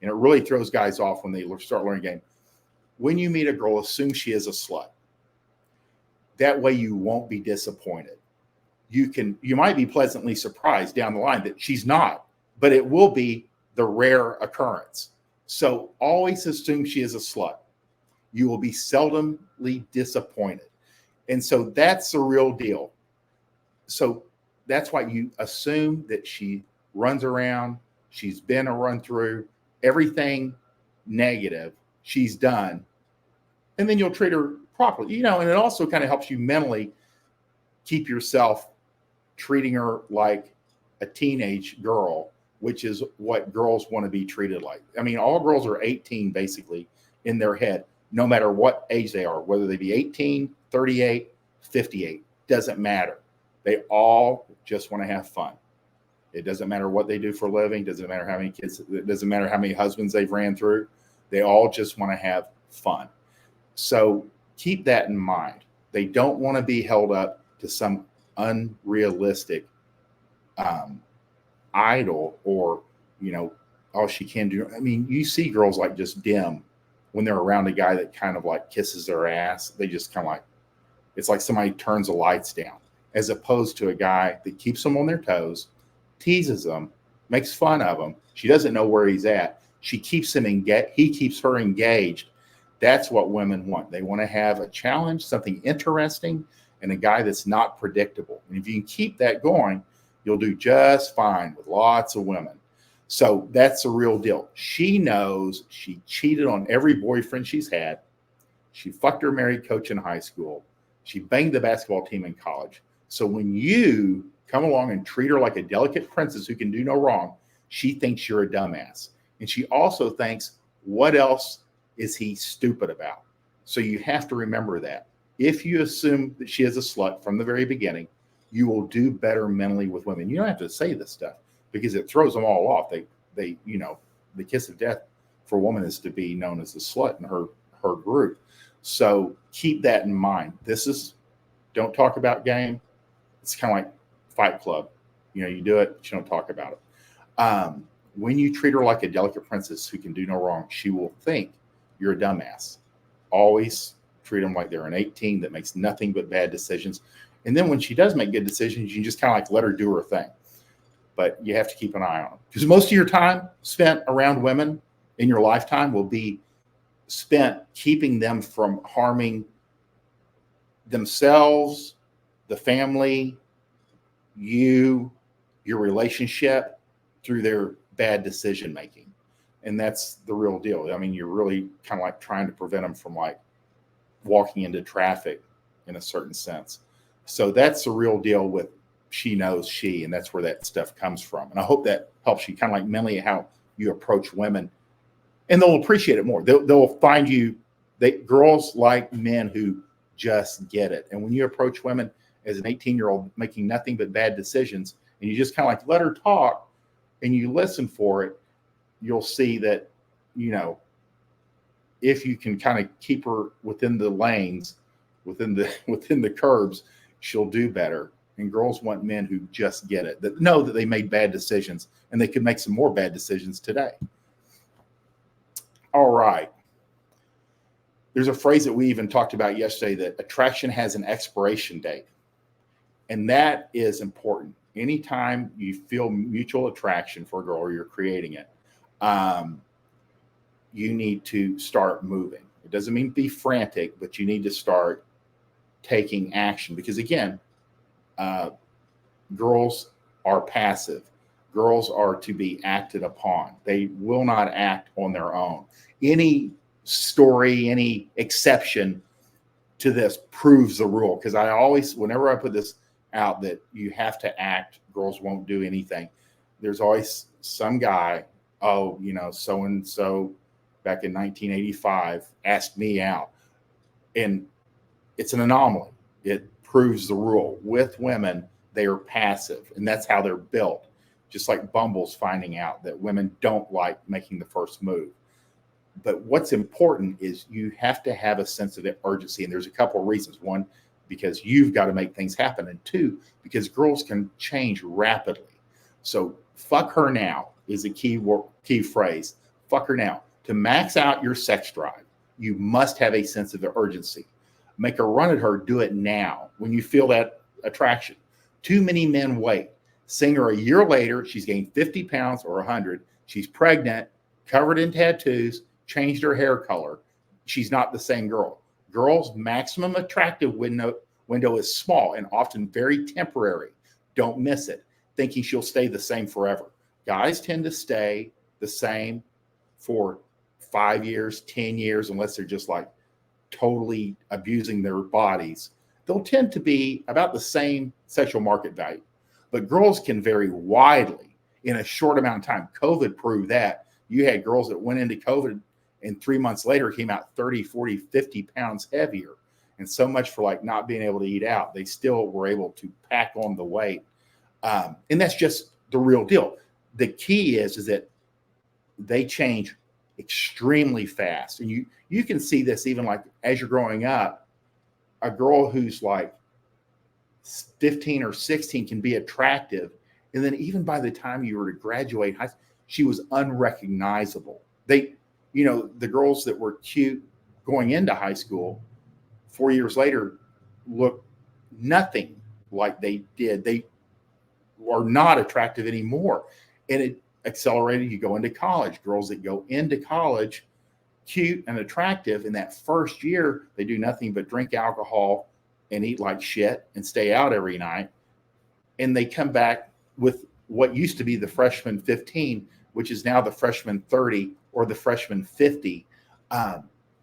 And it really throws guys off when they start learning game. When you meet a girl, assume she is a slut. That way you won't be disappointed. You might be pleasantly surprised down the line that she's not, but it will be the rare occurrence. So always assume she is a slut. You will be seldomly disappointed. And so that's the real deal. So that's why you assume that she runs around, she's been a run through, everything negative she's done, and then you'll treat her properly. And it also kind of helps you mentally keep yourself treating her like a teenage girl, which is what girls want to be treated like. I mean, all girls are 18 basically in their head, no matter what age they are, whether they be 18, 38, 58, doesn't matter. They all just want to have fun. It doesn't matter what they do for a living. Doesn't matter how many kids. It doesn't matter how many husbands they've ran through. They all just want to have fun. So keep that in mind. They don't want to be held up to some unrealistic idol or, all she can do. I mean, you see girls like just dim when they're around a guy that kind of like kisses their ass. They just kind of like, it's like somebody turns the lights down, as opposed to a guy that keeps them on their toes, teases them, makes fun of them. She doesn't know where he's at. She keeps him engaged. He keeps her engaged. That's what women want. They want to have a challenge, something interesting, and a guy that's not predictable. And if you can keep that going, you'll do just fine with lots of women. So that's the real deal. She knows she cheated on every boyfriend she's had. She fucked her married coach in high school. She banged the basketball team in college. So when you come along and treat her like a delicate princess who can do no wrong, she thinks you're a dumbass. And she also thinks, what else is he stupid about? So you have to remember that. If you assume that she is a slut from the very beginning, you will do better mentally with women. You don't have to say this stuff because it throws them all off. They the kiss of death for a woman is to be known as a slut in her group. So keep that in mind. Don't talk about game. It's kind of like Fight Club. You do it, but you don't talk about it. When you treat her like a delicate princess who can do no wrong, she will think you're a dumbass. Always treat them like they're an 18 that makes nothing but bad decisions. And then when she does make good decisions, you can just kind of like let her do her thing. But you have to keep an eye on them. Because most of your time spent around women in your lifetime will be spent keeping them from harming themselves, the family, your relationship through their bad decision making. And that's the real deal. I mean, you're really kind of like trying to prevent them from like walking into traffic in a certain sense. So that's the real deal with She Knows She, and that's where that stuff comes from. And I hope that helps you kind of like mentally how you approach women, and they'll appreciate it more. They'll find girls like men who just get it. And when you approach women as an 18-year-old making nothing but bad decisions, and you just kind of like let her talk and you listen for it, you'll see that, if you can kind of keep her within the lanes, within the curbs, she'll do better. And girls want men who just get it, that know that they made bad decisions and they could make some more bad decisions today. All right. There's a phrase that we even talked about yesterday, that attraction has an expiration date. And that is important. Anytime you feel mutual attraction for a girl or you're creating it, you need to start moving. It doesn't mean be frantic, but you need to start taking action. Because again, girls are passive. Girls are to be acted upon. They will not act on their own. Any story, any exception to this proves the rule. Because I always, whenever I put this out that you have to act, girls won't do anything. There's always some guy, so-and-so back in 1985 asked me out. And it's an anomaly. It proves the rule. With women, they are passive, and that's how they're built. Just like Bumble's finding out that women don't like making the first move. But what's important is you have to have a sense of urgency, and there's a couple of reasons. One, because you've got to make things happen, and two, because girls can change rapidly. So fuck her now is a key phrase. Fuck her now. To max out your sex drive, you must have a sense of urgency. Make a run at her. Do it now when you feel that attraction. Too many men wait. Seeing her a year later, she's gained 50 pounds or 100. She's pregnant, covered in tattoos, changed her hair color. She's not the same girl. Girls' maximum attractive window is small and often very temporary. Don't miss it, thinking she'll stay the same forever. Guys tend to stay the same for 5 years, 10 years, unless they're just like totally abusing their bodies. They'll tend to be about the same sexual market value. But girls can vary widely in a short amount of time. COVID proved that. You had girls that went into COVID and 3 months later came out 30, 40, 50 pounds heavier. And so much for like not being able to eat out. They still were able to pack on the weight. And that's just the real deal. The key is that they change extremely fast. And you can see this even like as you're growing up, a girl who's like 15 or 16 can be attractive. And then even by the time you were to graduate high school, she was unrecognizable. The girls that were cute going into high school 4 years later look nothing like they did. They are not attractive anymore. And it accelerated. You go into college. Girls that go into college, cute and attractive, in that first year, they do nothing but drink alcohol and eat like shit and stay out every night. And they come back with what used to be the freshman 15, which is now the freshman 30 or the freshman 50.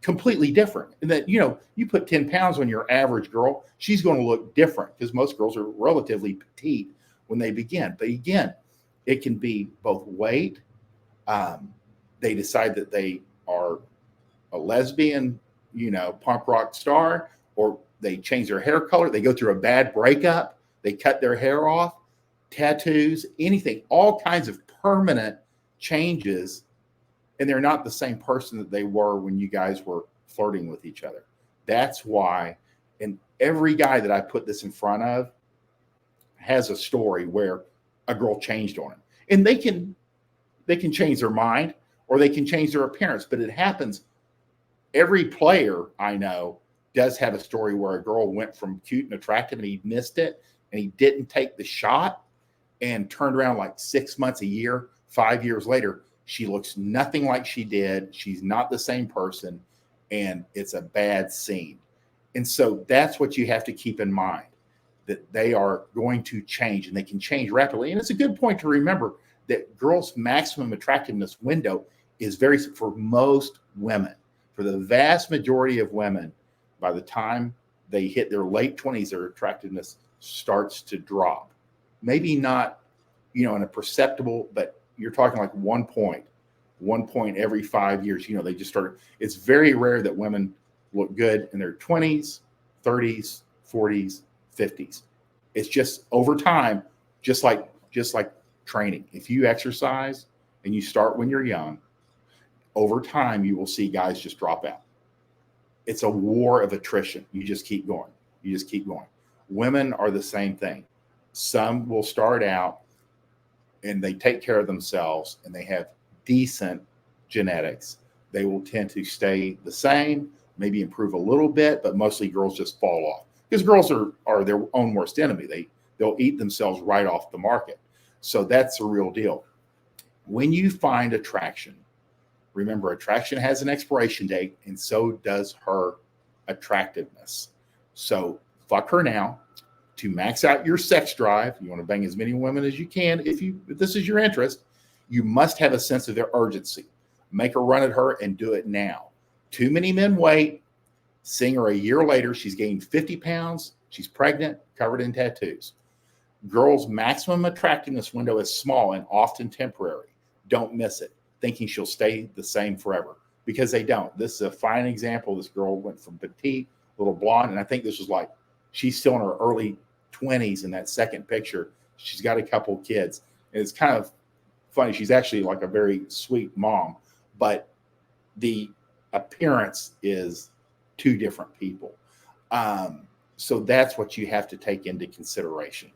Completely different. And that, you put 10 pounds on your average girl, she's going to look different because most girls are relatively petite when they begin. But again, it can be both weight. They decide that they are a lesbian, punk rock star, or they change their hair color. They go through a bad breakup. They cut their hair off, tattoos, anything, all kinds of permanent changes. And they're not the same person that they were when you guys were flirting with each other. That's why, and every guy that I put this in front of has a story where a girl changed on him. And they can change their mind or they can change their appearance, but it happens. Every player I know does have a story where a girl went from cute and attractive and he missed it and he didn't take the shot and turned around like 6 months, a year, 5 years later. She looks nothing like she did. She's not the same person, and it's a bad scene. And so that's what you have to keep in mind, that they are going to change, and they can change rapidly. And it's a good point to remember that girls' maximum attractiveness window is for most women. For the vast majority of women, by the time they hit their late 20s, their attractiveness starts to drop. Maybe not, in a perceptible, but you're talking like 1 point every 5 years. They just started. It's very rare that women look good in their 20s, 30s, 40s, 50s. It's just over time, just like training. If you exercise and you start when you're young, over time you will see guys just drop out. It's a war of attrition. You just keep going. Women are the same thing. Some will start out and they take care of themselves and they have decent genetics. They will tend to stay the same, maybe improve a little bit, but mostly girls just fall off because girls are their own worst enemy. They'll eat themselves right off the market. So that's the real deal. When you find attraction, remember, attraction has an expiration date, and so does her attractiveness. So fuck her now. To max out your sex drive, you want to bang as many women as you can. If this is your interest, you must have a sense of their urgency. Make a run at her and do it now. Too many men wait. Seeing her a year later, she's gained 50 pounds. She's pregnant, covered in tattoos. Girls' maximum attractiveness window is small and often temporary. Don't miss it, thinking she'll stay the same forever, because they don't. This is a fine example. This girl went from petite, little blonde, and I think this was like, she's still in her early 20s in that second picture. She's got a couple kids. And it's kind of funny. She's actually like a very sweet mom, but the appearance is two different people. So that's what you have to take into consideration.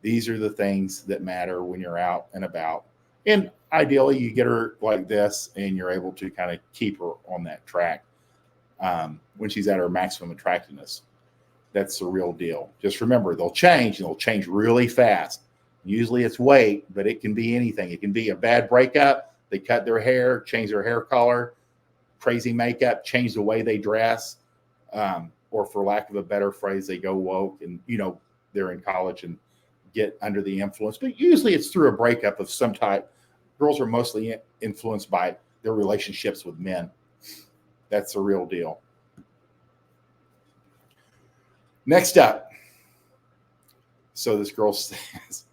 These are the things that matter when you're out and about. And ideally, you get her like this, and you're able to kind of keep her on that track when she's at her maximum attractiveness. That's the real deal. Just remember, they'll change, and they'll change really fast. Usually it's weight, but it can be anything. It can be a bad breakup. They cut their hair, change their hair color, crazy makeup, change the way they dress, or for lack of a better phrase, they go woke and, they're in college and get under the influence. But usually it's through a breakup of some type. Girls are mostly influenced by their relationships with men. That's the real deal. Next up. So this girl says,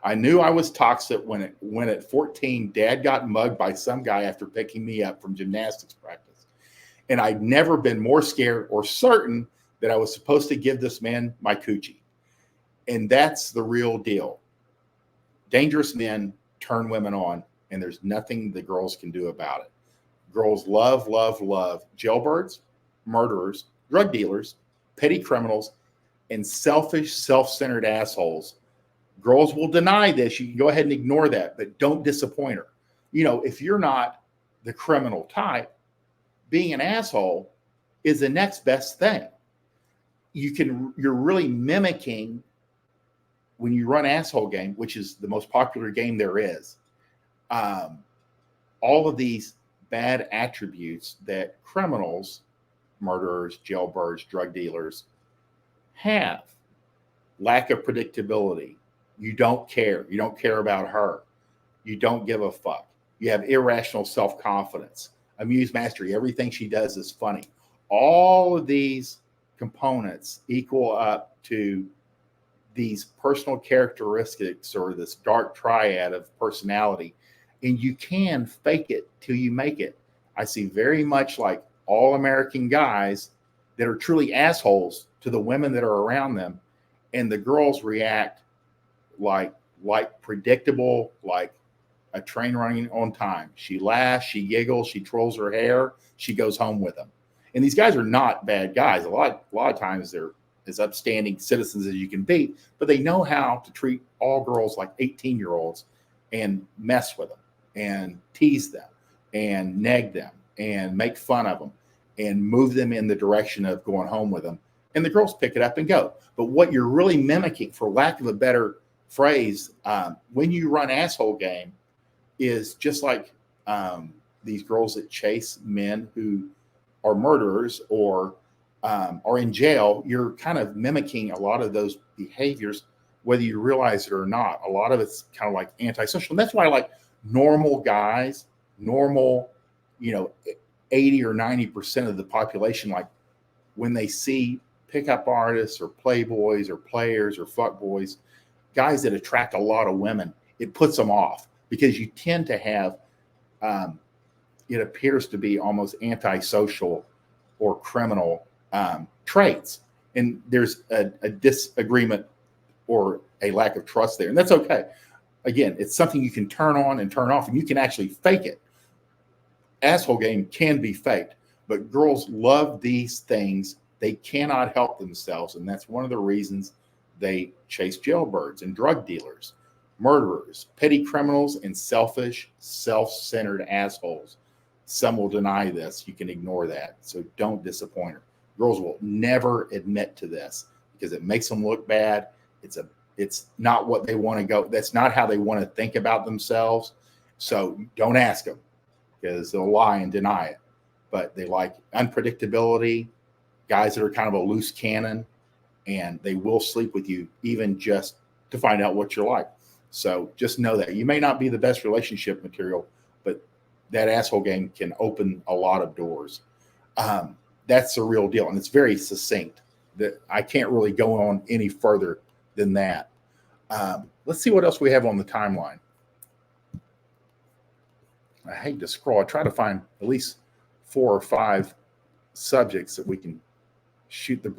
I knew I was toxic when at 14, Dad got mugged by some guy after picking me up from gymnastics practice. And I'd never been more scared or certain that I was supposed to give this man my coochie. And that's the real deal. Dangerous men turn women on, and there's nothing the girls can do about it. Girls love, love, love jailbirds, murderers, drug dealers, petty criminals, and selfish, self-centered assholes. Girls will deny this. You can go ahead and ignore that, but don't disappoint her. If you're not the criminal type, being an asshole is the next best thing. You're really mimicking when you run Asshole Game, which is the most popular game there is. All of these bad attributes that criminals, murderers, jailbirds, drug dealers have. Lack of predictability. You don't care. You don't care about her. You don't give a fuck. You have irrational self-confidence. Amuse mastery. Everything she does is funny. All of these components equal up to these personal characteristics or this dark triad of personality. And you can fake it till you make it. I see very much like all American guys that are truly assholes to the women that are around them. And the girls react like predictable, like a train running on time. She laughs, she giggles, she twirls her hair, she goes home with them. And these guys are not bad guys. A lot of times they're as upstanding citizens as you can be, but they know how to treat all girls like 18-year-olds and mess with them and tease them and neg them and make fun of them and move them in the direction of going home with them. And the girls pick it up and go. But what you're really mimicking, for lack of a better phrase, when you run Asshole Game, is just like these girls that chase men who are murderers or are in jail. You're kind of mimicking a lot of those behaviors, whether you realize it or not. A lot of it's kind of like antisocial. And that's why I like normal guys, 80 or 90% of the population, like when they see pickup artists or playboys or players or fuckboys, guys that attract a lot of women, it puts them off because you tend to have, it appears to be almost antisocial or criminal traits. And there's a disagreement or a lack of trust there. And that's okay. Again, it's something you can turn on and turn off, and you can actually fake it. Asshole Game can be faked, but girls love these things. They cannot help themselves. And that's one of the reasons they chase jailbirds and drug dealers, murderers, petty criminals, and selfish, self-centered assholes. Some will deny this. You can ignore that. So don't disappoint her. Girls will never admit to this because it makes them look bad. It's not what they want to go. That's not how they want to think about themselves. So don't ask them because they'll lie and deny it. But they like unpredictability, guys that are kind of a loose cannon, and they will sleep with you even just to find out what you're like. So just know that. You may not be the best relationship material, but that Asshole Game can open a lot of doors. That's the real deal. And it's very succinct. That I can't really go on any further than that. Let's see what else we have on the timeline. I hate to scroll. I try to find at least 4 or 5 subjects that we can shoot the